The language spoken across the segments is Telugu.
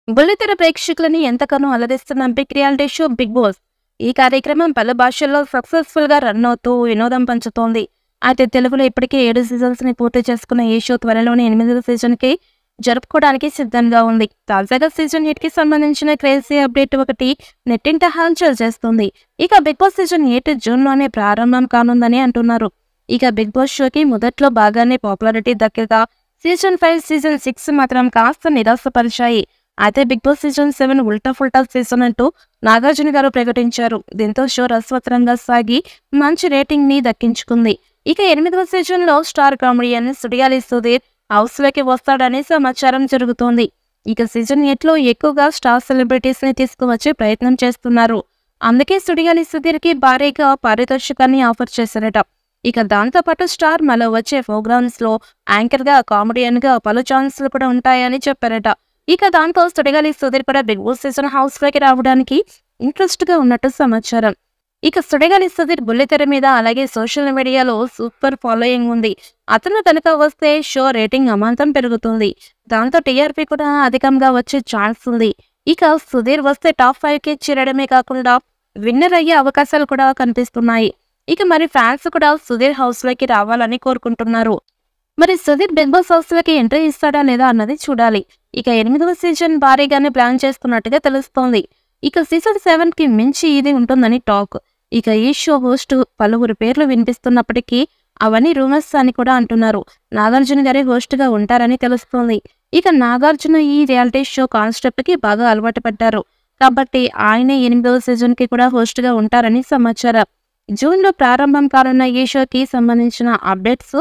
బుల్లితెర ప్రేక్షకులని ఎంతగానో అలరిస్తున్న big reality show Bigg Boss. ఈ కార్యక్రమం పలు భాషల్లో సక్సెస్ఫుల్ గా రన్ అవుతూ వినోదం పంచుతోంది. అయితే తెలుగులో ఇప్పటికే 7 సీజన్స్ ని పూర్తి చేసుకున్న ఈ షో త్వరలోనే 8వ సీజన్ కి జరుపుకోవడానికి సిద్ధంగా ఉంది. తాజాగా సీజన్ 8 కి సంబంధించిన క్రేజీ అప్డేట్ ఒకటి నెట్టింట హల్చల్ చేస్తుంది. ఇక బిగ్ బాస్ సీజన్ 8 జూన్ లోనే ప్రారంభం కానుందని అంటున్నారు. ఇక బిగ్ బాస్ షోకి మొదట్లో బాగానే పాపులారిటీ దక్కగా సీజన్ 5, సీజన్ 6 మాత్రం కాస్త నిరాశపరిచాయి. అయితే బిగ్ బాస్ సీజన్ 7 ఉల్టా ఫుల్టా సీజన్ అంటూ నాగార్జున గారు ప్రకటించారు. దీంతో షో రసవత్తరంగా సాగి మంచి రేటింగ్ ని దక్కించుకుంది. ఇక 8వ సీజన్ లో star comedian Sudigali Sudheer house లోకి వస్తాడని సమాచారం జరుగుతోంది. ఇక సీజన్ 8 లో ఎక్కువగా స్టార్ సెలబ్రిటీస్ ని తీసుకువచ్చే ప్రయత్నం చేస్తున్నారు. అందుకే సుడిగాలి సుధీర్ కి భారీగా పారితోషికాన్ని ఆఫర్ చేశారట. ఇక దాంతో పాటు స్టార్ మళ్ళీ వచ్చే ప్రోగ్రామ్స్ లో యాంకర్ గా, కామెడియన్ గా పలు ఛాన్సులు కూడా ఉంటాయని చెప్పారట. ఇక దాంతో సుడిగాలి సుధీర్ కూడా బిగ్ బాస్ సీజన్ హౌస్ లోకి రావడానికి ఇంట్రెస్ట్ గా ఉన్నట్టు సమాచారం. ఇక సుడిగాలి సుధీర్ బుల్లితెర మీద అలాగే సోషల్ మీడియాలో సూపర్ ఫాలోయింగ్ ఉంది. అతను కనుక వస్తే షో రేటింగ్ అమాంతం పెరుగుతుంది. దాంతో టీఆర్పీ కూడా అధికంగా వచ్చే ఛాన్స్ ఉంది. ఇక సుధీర్ వస్తే టాప్ 5 కి చేరడమే కాకుండా విన్నర్ అయ్యే అవకాశాలు కూడా కనిపిస్తున్నాయి. ఇక మరి ఫ్యాన్స్ కూడా సుధీర్ హౌస్ లోకి రావాలని కోరుకుంటున్నారు. మరి సుధీర్ బిగ్ బాస్ హౌస్ లోకి ఎంట్రీ ఇస్తాడా లేదా అన్నది చూడాలి. ఇక 8వ సీజన్ భారీగానే ప్లాన్ చేస్తున్నట్టుగా తెలుస్తోంది. ఇక సీజన్ 7 కి మించి ఇది ఉంటుందని టాక్. ఇక ఈ షో హోస్ట్ పలువురు పేర్లు వినిపిస్తున్నప్పటికీ అవన్నీ రూమర్స్ అని కూడా అంటున్నారు. నాగార్జున గారే హోస్ట్ గా ఉంటారని తెలుస్తోంది. ఇక నాగార్జున ఈ రియాలిటీ షో కాన్సెప్ట్ కి బాగా అలవాటు పడ్డారు. కాబట్టి ఆయనే 8వ సీజన్ కి కూడా హోస్ట్ గా ఉంటారని సమాచారం. జూన్ లో ప్రారంభం కానున్న ఈ షోకి సంబంధించిన అప్డేట్స్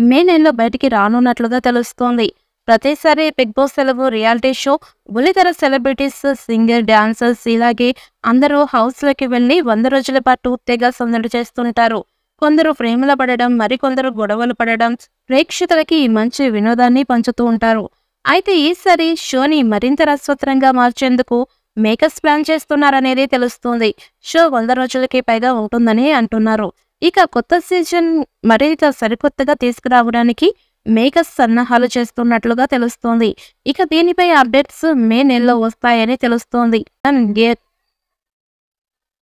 మే నెలలో బయటికి రానున్నట్లుగా తెలుస్తోంది. ప్రతిసారి బిగ్ బాస్ తెలుగు రియాలిటీ షో బుల్లితెర సెలబ్రిటీస్, సింగర్, డాన్సర్స్ ఇలాగే అందరూ హౌస్ లోకి వెళ్లి 100 రోజుల పాటు తెగ సందడి చేస్తుంటారు. కొందరు ప్రేమలో పడడం, మరికొందరు గొడవలు పడడం, ప్రేక్షకులకి మంచి వినోదాన్ని పంచుతూ ఉంటారు. అయితే ఈసారి షోని మరింత రసవత్తరంగా మార్చేందుకు మేకర్స్ ప్లాన్ చేస్తున్నారనేది తెలుస్తుంది. షో 100 రోజులకి పైగా ఉంటుందని అంటున్నారు. ఇక కొత్త సీజన్ మరింత సరికొత్తగా తీసుకురావడానికి మేకర్స్ సన్నాహాలు చేస్తున్నట్లుగా తెలుస్తోంది. ఇక దీనిపై అప్డేట్స్ మే నెలలో వస్తాయని తెలుస్తోంది.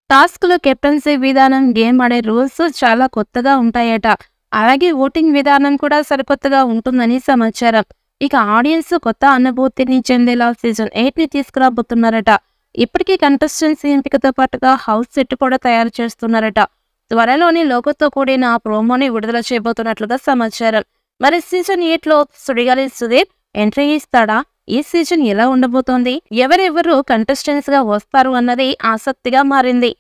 టాస్క్లు, కెప్టెన్సీ విధానం, గేమ్ ఆడే రూల్స్ చాలా కొత్తగా ఉంటాయట. అలాగే ఓటింగ్ విధానం కూడా సరికొత్తగా ఉంటుందని సమాచారం. ఇక ఆడియన్స్ కొత్త అనుభూతిని చెందేలా సీజన్ 8 ని తీసుకురాబోతున్నారట. ఇప్పటికీ కంటెస్టెంట్స్ ఎంపికతో పాటుగా హౌస్ సెట్ కూడా తయారు చేస్తున్నారట. త్వరలోని లోగోతో కూడిన ప్రోమోని విడుదల చేయబోతున్నట్లుగా సమాచారం. మరి సీజన్ 8 లో సుడిగాలి సుధీర్ ఎంట్రీ ఇస్తాడా? ఈ సీజన్ ఎలా ఉండబోతోంది? ఎవరెవరు కంటెస్టెంట్స్ గా వస్తారు అన్నది ఆసక్తిగా మారింది.